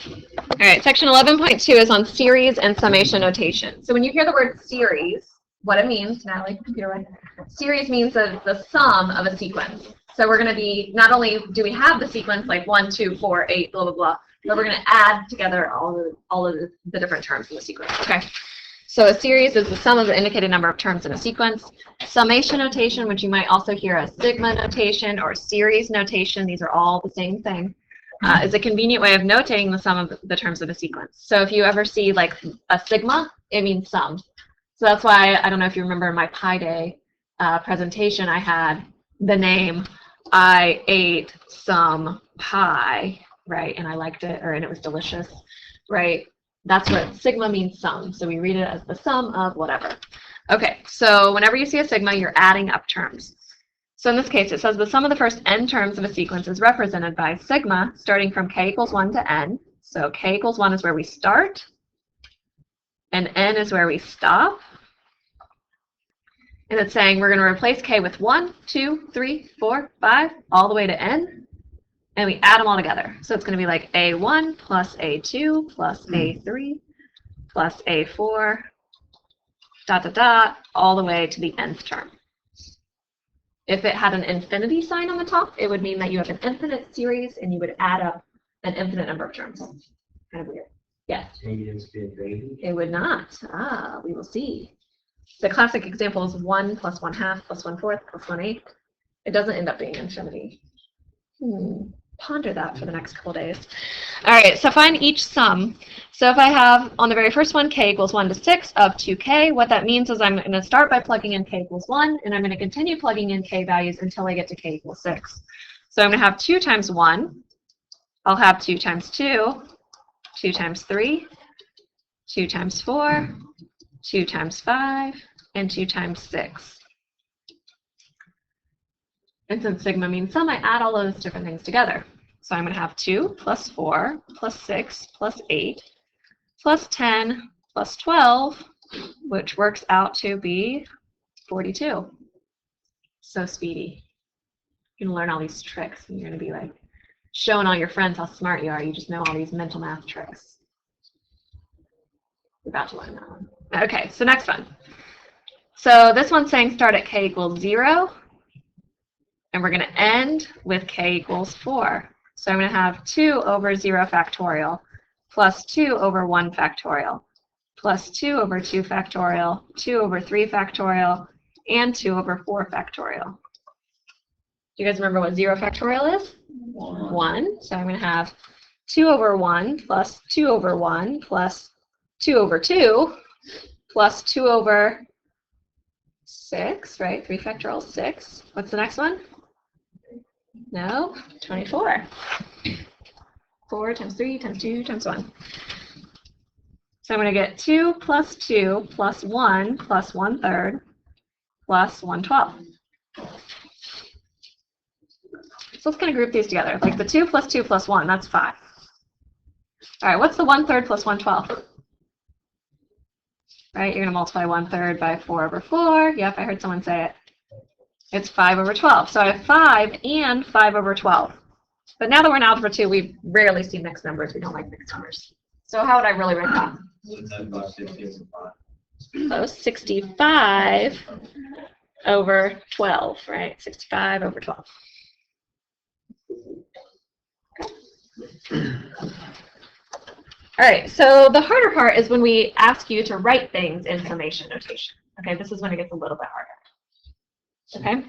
All right, section 11.2 is on series and summation notation. So when you hear the word series, what it means, Natalie, computer one, series means the sum of a sequence. So we're going to be, not only do we have the sequence like 1, 2, 4, 8, blah, blah, blah, but we're going to add together all of the different terms in the sequence. Okay. So a series is the sum of the indicated number of terms in a sequence. Summation notation, which you might also hear as sigma notation or series notation, these are all the same thing, is a convenient way of notating the sum of the terms of a sequence. So if you ever see like a sigma, it means sum. So that's why, I don't know if you remember in my Pi Day presentation, I had the name, I ate some pie, right? And I liked it, and it was delicious, right? That's what sigma means, sum. So we read it as the sum of whatever. Okay, so whenever you see a sigma, you're adding up terms. So in this case, it says the sum of the first n terms of a sequence is represented by sigma starting from k equals 1 to n. So k equals 1 is where we start, and n is where we stop. And it's saying we're going to replace k with 1, 2, 3, 4, 5, all the way to n. And we add them all together. So it's going to be like A1 plus A2 plus A3 plus A4, dot, dot, dot, all the way to the nth term. If it had an infinity sign on the top, it would mean that you have an infinite series and you would add up an infinite number of terms. Kind of weird. Yes? It would not. Ah, we will see. The classic example is 1 plus 1/2 plus 1/4 plus 1/8. It doesn't end up being infinity. Ponder that for the next couple days. All right, so find each sum. So if I have on the very first one, k equals 1 to 6 of 2k, what that means is I'm going to start by plugging in k equals 1, and I'm going to continue plugging in k values until I get to k equals 6. So I'm going to have 2 times 1. I'll have 2 times 2, 2 times 3, 2 times 4, 2 times 5, and 2 times 6. And since sigma means sum, I add all those different things together. So I'm going to have 2 plus 4 plus 6 plus 8 plus 10 plus 12, which works out to be 42. So speedy. You're going to learn all these tricks, and you're going to be like showing all your friends how smart you are. You just know all these mental math tricks. You're about to learn that one. Okay, so next one. So this one's saying start at k equals 0. And we're going to end with k equals 4. So I'm going to have 2 over 0 factorial plus 2 over 1 factorial plus 2 over 2 factorial, 2 over 3 factorial, and 2 over 4 factorial. Do you guys remember what 0 factorial is? 1. So I'm going to have 2 over 1 plus 2 over 1 plus 2 over 2 plus 2 over 6, right? 3 factorial, 6. What's the next one? No, 24. 4 times 3 times 2 times 1. So I'm going to get 2 plus 2 plus 1 plus 1/3 plus 1/12. So let's kind of group these together. Like the 2 plus 2 plus 1, that's 5. All right, what's the 1/3 plus 1/12? Right, you're going to multiply 1/3 by 4 over 4. Yep, I heard someone say it. It's 5 over 12. So I have 5 and 5 over 12. But now that we're in Algebra 2, we rarely see mixed numbers. We don't like mixed numbers. So how would I really write that? Oh, 65 over 12, right? 65 over 12. Okay. All right, so the harder part is when we ask you to write things in summation notation. Okay, this is when it gets a little bit harder. Okay,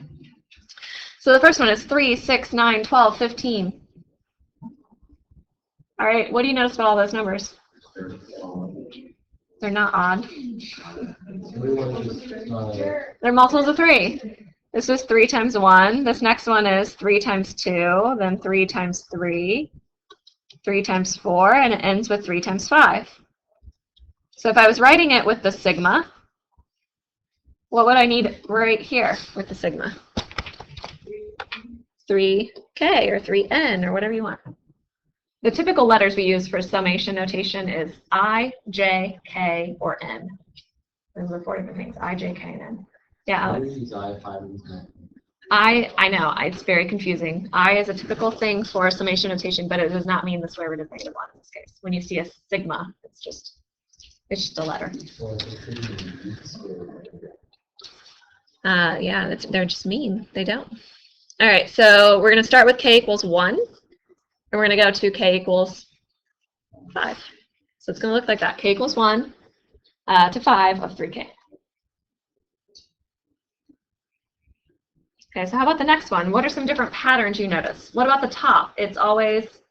so the first one is 3, 6, 9, 12, 15. All right, what do you notice about all those numbers? They're not odd. They're multiples of 3. This is 3 times 1. This next one is 3 times 2, then 3 times 3, 3 times 4, and it ends with 3 times 5. So if I was writing it with the sigma, what would I need right here with the sigma? 3k or 3n or whatever you want. The typical letters we use for summation notation is I, J, K, or N. Those are 4 different things. I, J, K, and N. Yeah, Alex? I know, it's very confusing. I is a typical thing for summation notation, but it does not mean the square root of -1 in this case. When you see a sigma, it's just a letter. Yeah, they're just mean. They don't. All right, so we're going to start with k equals 1, and we're going to go to k equals 5. So it's going to look like that. K equals 1 to 5 of 3k. Okay, so how about the next one? What are some different patterns you notice? What about the top? It's always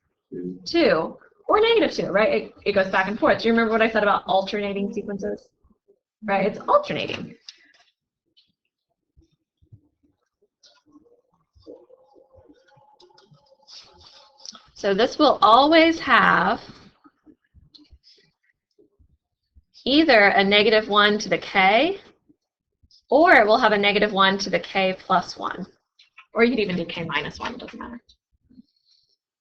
2 or -2, right? It goes back and forth. Do you remember what I said about alternating sequences? Right, it's alternating. So this will always have either a -1 to the k, or it will have a -1 to the k plus 1. Or you could even do k minus 1, it doesn't matter.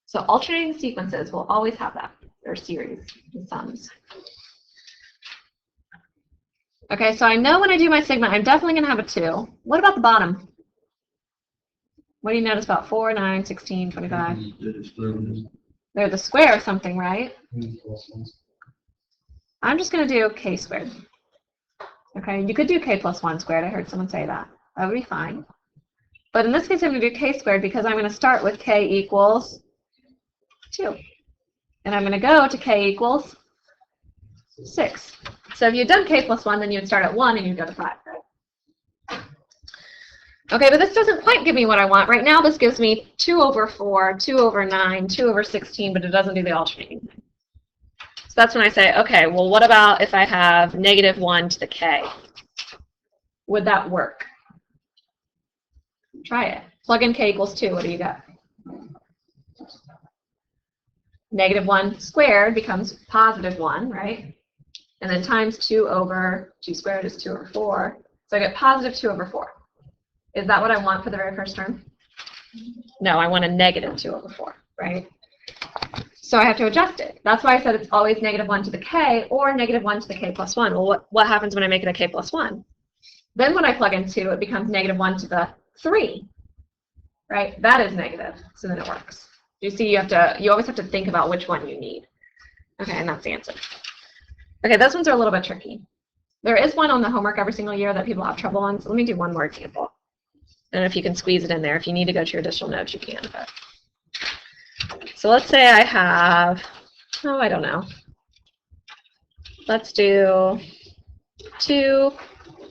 So alternating sequences will always have that, or series and sums. Okay, so I know when I do my sigma, I'm definitely going to have a 2. What about the bottom? What do you notice about 4, 9, 16, 25? They're the square of something, right? I'm just going to do k squared. Okay, you could do k plus 1 squared. I heard someone say that. That would be fine. But in this case, I'm going to do k squared because I'm going to start with k equals 2. And I'm going to go to k equals 6. So if you'd done k plus 1, then you'd start at 1 and you'd go to 5, right? Okay, but this doesn't quite give me what I want. Right now, this gives me 2 over 4, 2 over 9, 2 over 16, but it doesn't do the alternating thing. So that's when I say, okay, well, what about if I have -1 to the k? Would that work? Try it. Plug in k equals 2. What do you got? -1 squared becomes +1, right? And then times 2 over 2 squared is 2 over 4. So I get +2 over 4. Is that what I want for the very first term? No, I want a -2 over 4, right? So I have to adjust it. That's why I said it's always -1 to the k or -1 to the k plus 1. Well, what happens when I make it a k plus 1? Then when I plug in 2, it becomes -1 to the 3, right? That is negative, so then it works. You see, you always have to think about which one you need. Okay, and that's the answer. Okay, those ones are a little bit tricky. There is one on the homework every single year that people have trouble on, so let me do one more example. And if you can squeeze it in there, if you need to go to your additional notes, you can. But. So let's say I have, oh, I don't know. Let's do 2,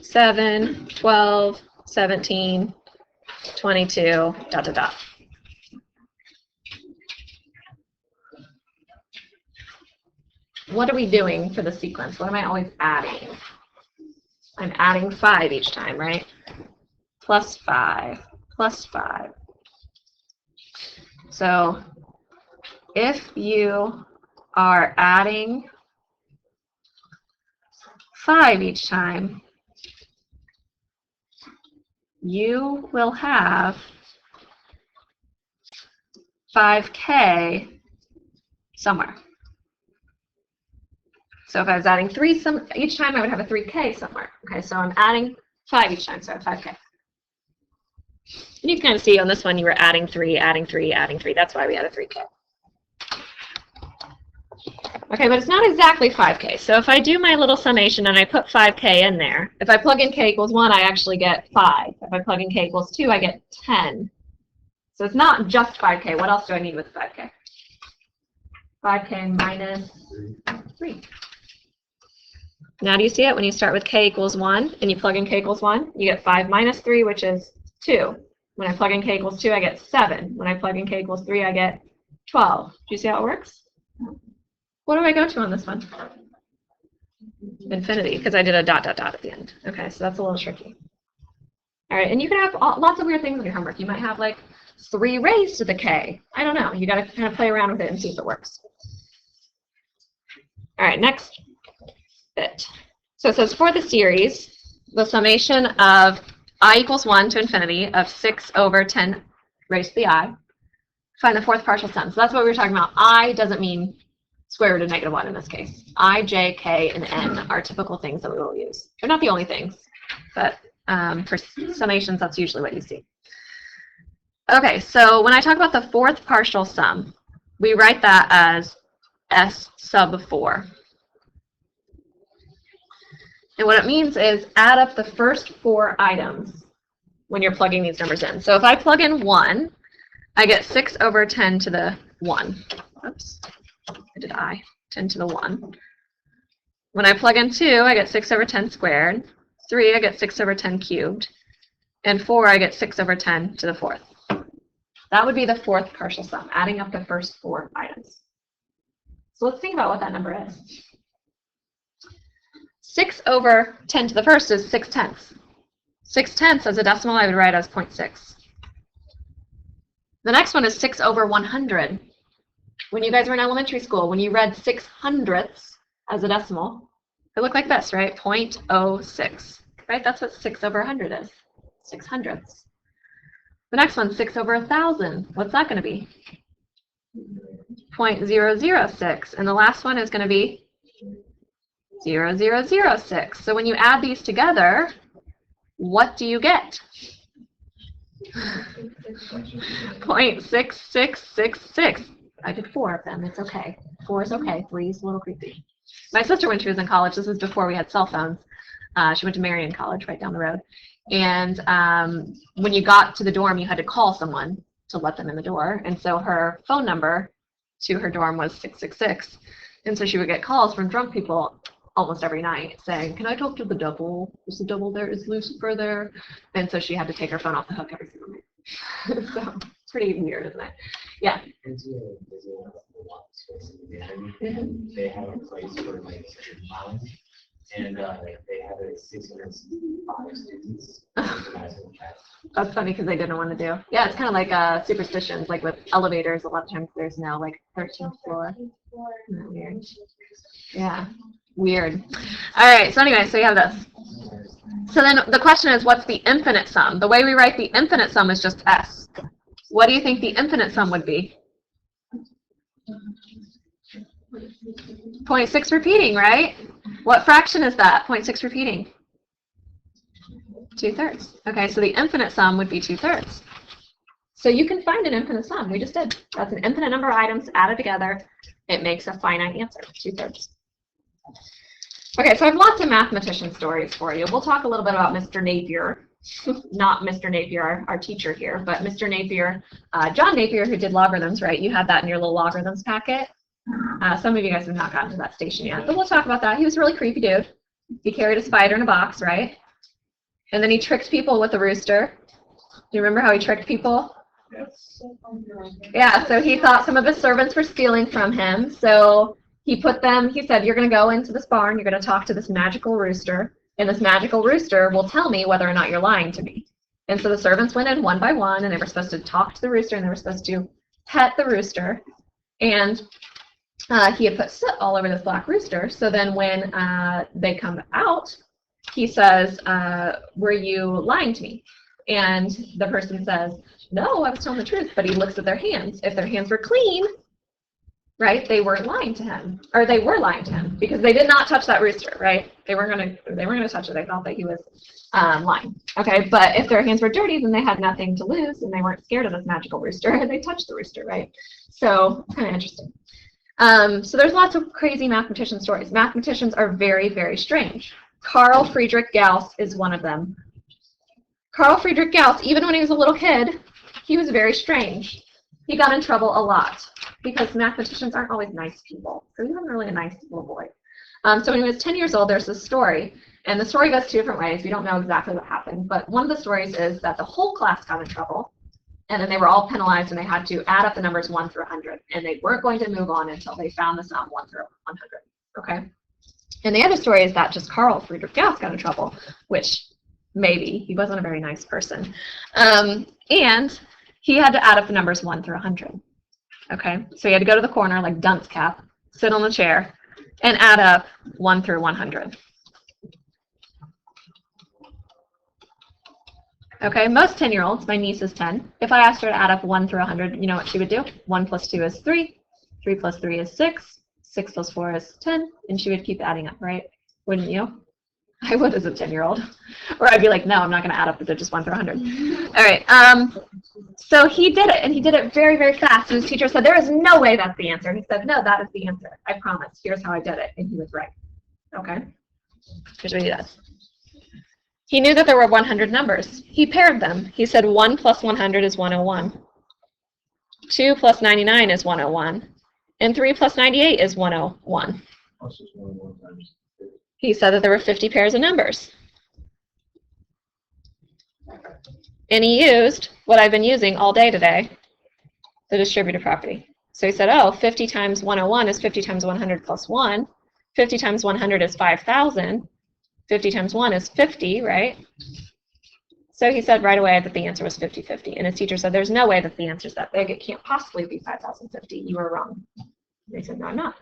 7, 12, 17, 22, ... What are we doing for the sequence? What am I always adding? I'm adding 5 each time, right? Plus 5, plus 5. So if you are adding 5 each time, you will have 5k somewhere. So if I was adding 3 each time, I would have a 3k somewhere. Okay, so I'm adding 5 each time, so I have 5k. And you can kind of see on this one, you were adding 3, adding 3, adding 3. That's why we had a 3k. Okay, but it's not exactly 5k. So if I do my little summation and I put 5k in there, if I plug in k equals 1, I actually get 5. If I plug in k equals 2, I get 10. So it's not just 5k. What else do I need with 5k? 5k minus 3. Now do you see it? When you start with k equals 1 and you plug in k equals 1, you get 5 minus 3, which is 2. When I plug in k equals 2, I get 7. When I plug in k equals 3, I get 12. Do you see how it works? What do I go to on this one? Infinity, because I did a ... at the end. Okay, so that's a little tricky. All right, and you can have lots of weird things in your homework. You might have like 3 raised to the k. I don't know. You got to kind of play around with it and see if it works. All right, next bit. So it says for the series, the summation of I equals 1 to infinity of 6 over 10 raised to the I. Find the fourth partial sum. So that's what we were talking about. I doesn't mean square root of -1 in this case. I, j, k, and n are typical things that we will use. They're not the only things, but for summations, that's usually what you see. Okay, so when I talk about the fourth partial sum, we write that as S sub 4. And what it means is add up the first 4 items when you're plugging these numbers in. So if I plug in 1, I get 6 over 10 to the 1. Oops, I did 10 to the 1. When I plug in 2, I get 6 over 10 squared. 3, I get 6 over 10 cubed. And 4, I get 6 over 10 to the 4th. That would be the fourth partial sum, adding up the first 4 items. So let's think about what that number is. 6 over 10 to the 1st is 6 tenths. 6 tenths as a decimal I would write as 0.6. The next one is 6 over 100. When you guys were in elementary school, when you read 6 hundredths as a decimal, it looked like this, right? 0.06, right? That's what 6 over 100 is, 6 hundredths. The next one, 6 over 1,000. What's that going to be? 0.006. And the last one is going to be 0.0006. So when you add these together, what do you get? 0.6666. I did 4 of them. It's okay. 4 is okay. 3 is a little creepy. My sister, when she was in college, this was before we had cell phones. She went to Marion College right down the road. And when you got to the dorm, you had to call someone to let them in the door. And so her phone number to her dorm was 666. And so she would get calls from drunk people almost every night saying, "Can I talk to the devil? Is the devil there? Is Lucifer there?" And so she had to take her phone off the hook every single night. So it's pretty weird, isn't it? Yeah. They have a place for like miles, and they have a 605 students. That's funny because they didn't want to do. Yeah, it's kind of like superstitions, like with elevators. A lot of times there's no like 13th floor. Isn't that weird? Yeah, weird. All right. So anyway, so you have this. So then the question is, what's the infinite sum? The way we write the infinite sum is just S. What do you think the infinite sum would be? 0.6 repeating, right? What fraction is that? 0.6 repeating? 2/3. Okay, so the infinite sum would be 2/3. So you can find an infinite sum. We just did. That's an infinite number of items added together. It makes a finite answer, 2/3. Okay, so I have lots of mathematician stories for you. We'll talk a little bit about Mr. Napier. Not Mr. Napier, our teacher here, but Mr. Napier, John Napier, who did logarithms, right? You had that in your little logarithms packet. Some of you guys have not gotten to that station yet, but we'll talk about that. He was a really creepy dude. He carried a spider in a box, right? And then he tricked people with a rooster. Do you remember how he tricked people? Yes. Yeah, so he thought some of his servants were stealing from him, so he said, "You're going to go into this barn, you're going to talk to this magical rooster, and this magical rooster will tell me whether or not you're lying to me." And so the servants went in one by one, and they were supposed to talk to the rooster, and they were supposed to pet the rooster. And he had put soot all over this black rooster, so then when they come out, he says, "Were you lying to me?" And the person says, "No, I was telling the truth," but he looks at their hands. If their hands were clean, right, they weren't lying to him, or they were lying to him because they did not touch that rooster, right? They weren't gonna touch it. They thought that he was lying. Okay, but if their hands were dirty, then they had nothing to lose, and they weren't scared of this magical rooster, and they touched the rooster, right? So kind of interesting. So there's lots of crazy mathematician stories. Mathematicians are very, very strange. Carl Friedrich Gauss is one of them. Carl Friedrich Gauss, even when he was a little kid, he was very strange. He got in trouble a lot because mathematicians aren't always nice people. So he wasn't really a nice little boy. So when he was 10 years old, there's this story. And the story goes 2 different ways. We don't know exactly what happened. But one of the stories is that the whole class got in trouble. And then they were all penalized, and they had to add up the numbers 1 through 100. And they weren't going to move on until they found the sum 1 through 100. Okay? And the other story is that just Carl Friedrich Gauss got in trouble, which maybe. He wasn't a very nice person. And he had to add up the numbers 1 through 100. Okay? So he had to go to the corner like dunce cap, sit on the chair, and add up 1 through 100. Okay, most 10-year-olds, my niece is 10, if I asked her to add up 1 through 100, you know what she would do? 1 plus 2 is 3, 3 plus 3 is 6, 6 plus 4 is 10, and she would keep adding up, right? Wouldn't you? I would as a 10-year-old. Or I'd be like, no, I'm not going to add up the digits 1 through 100. All right. So he did it, and he did it very, very fast. And his teacher said, there is no way that's the answer. And he said, no, that is the answer. I promise. Here's how I did it. And he was right. Okay. Here's what he does. He knew that there were 100 numbers. He paired them. He said 1 plus 100 is 101. 2 plus 99 is 101. And 3 plus 98 is 101. He said that there were 50 pairs of numbers. And he used what I've been using all day today, the distributive property. So he said, oh, 50 times 101 is 50 times 100 plus 1. 50 times 100 is 5,000. 50 times 1 is 50, right? So he said right away that the answer was 50-50. And his teacher said, there's no way that the answer is that big. It can't possibly be 5,050. You were wrong. And he said, no, I'm not.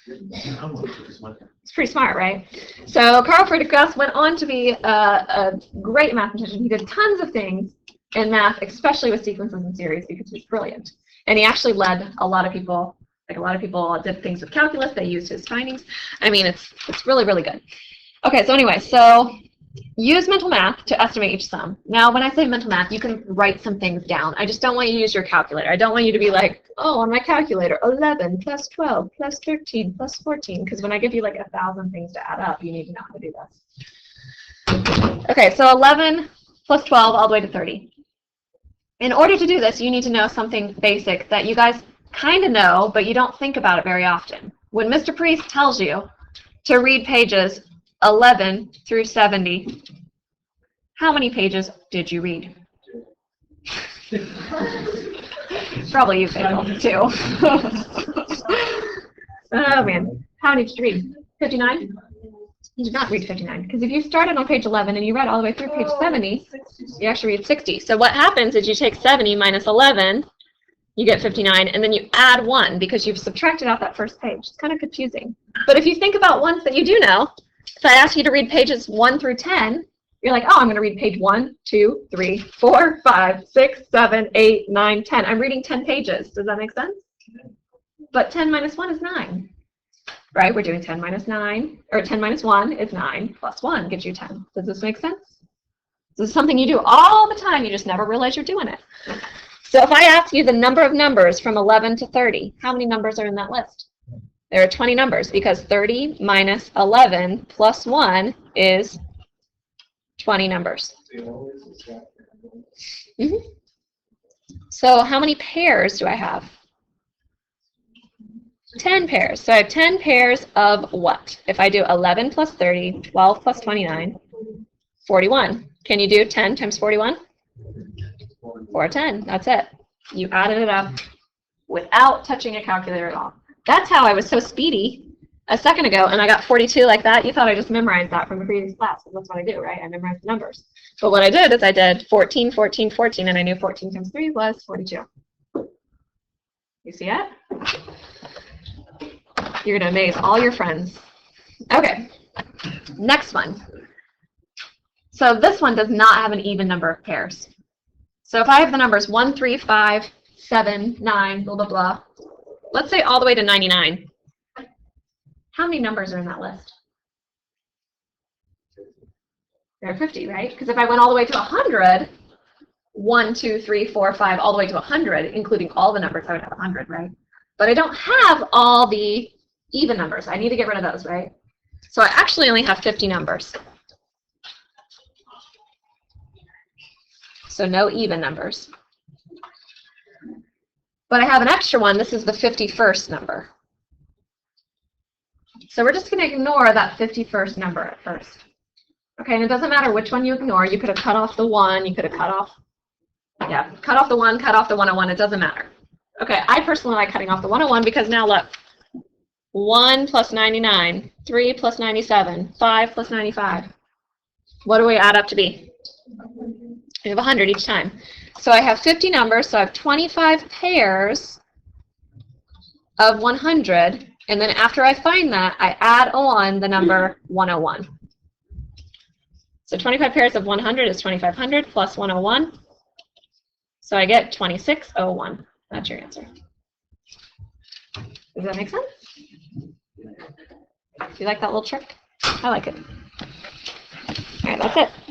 It's pretty smart, right? So Carl Friedrich Gauss went on to be a great mathematician. He did tons of things in math, especially with sequences and series, because he was brilliant. And he actually led a lot of people, like a lot of people did things with calculus. They used his findings. I mean, it's really, really good. Okay, so anyway, so use mental math to estimate each sum. Now, when I say mental math, you can write some things down. I just don't want you to use your calculator. I don't want you to be like, oh, on my calculator, 11 plus 12 plus 13 plus 14, because when I give you like 1,000 things to add up, you need to know how to do this. Okay, so 11 plus 12 all the way to 30. In order to do this, you need to know something basic that you guys kind of know, but you don't think about it very often. When Mr. Priest tells you to read pages 11 through 70, how many pages did you read? Probably you, Faithful, too. Oh, man. How many did you read? 59? You did not read 59, because if you started on page 11 and you read all the way through page 70, you actually read 60. So what happens is you take 70 minus 11, you get 59, and then you add 1 because you've subtracted out that first page. It's kind of confusing. But if you think about ones that you do know, if I ask you to read pages 1 through 10, you're like, oh, I'm going to read page 1, 2, 3, 4, 5, 6, 7, 8, 9, 10. I'm reading 10 pages. Does that make sense? But 10 minus 1 is 9. Right? We're doing 10 minus 9, or 10 minus 1 is 9, plus 1 gives you 10. Does this make sense? This is something you do all the time. You just never realize you're doing it. So if I ask you the number of numbers from 11 to 30, how many numbers are in that list? There are 20 numbers, because 30 minus 11 plus 1 is 20 numbers. Mm-hmm. So how many pairs do I have? 10 pairs. So I have 10 pairs of what? If I do 11 plus 30, 12 plus 29, 41. Can you do 10 times 41? 410. That's it. You added it up without touching a calculator at all. That's how I was so speedy a second ago, and I got 42 like that. You thought I just memorized that from the previous class. That's what I do, right? I memorized the numbers. But what I did is I did 14, 14, 14, and I knew 14 times 3 was 42. You see it? You're going to amaze all your friends. Okay, next one. So this one does not have an even number of pairs. So if I have the numbers 1, 3, 5, 7, 9, blah, blah, blah, let's say all the way to 99. How many numbers are in that list? There are 50, right? Because if I went all the way to 100, 1, 2, 3, 4, 5, all the way to 100, including all the numbers, I would have 100, right? But I don't have all the even numbers. I need to get rid of those, right? So I actually only have 50 numbers. So no even numbers. But I have an extra one. This is the 51st number. So we're just going to ignore that 51st number at first. Okay, and it doesn't matter which one you ignore. You could have cut off the 1. You could have cut off, yeah, cut off the 1, cut off the 101. It doesn't matter. Okay, I personally like cutting off the 101 because now look. 1 plus 99, 3 plus 97, 5 plus 95. What do we add up to be? We have 100 each time. So I have 50 numbers, so I have 25 pairs of 100, and then after I find that, I add on the number 101. So 25 pairs of 100 is 2,500 plus 101. So I get 2601. That's your answer. Does that make sense? Do you like that little trick? I like it. right, that's it.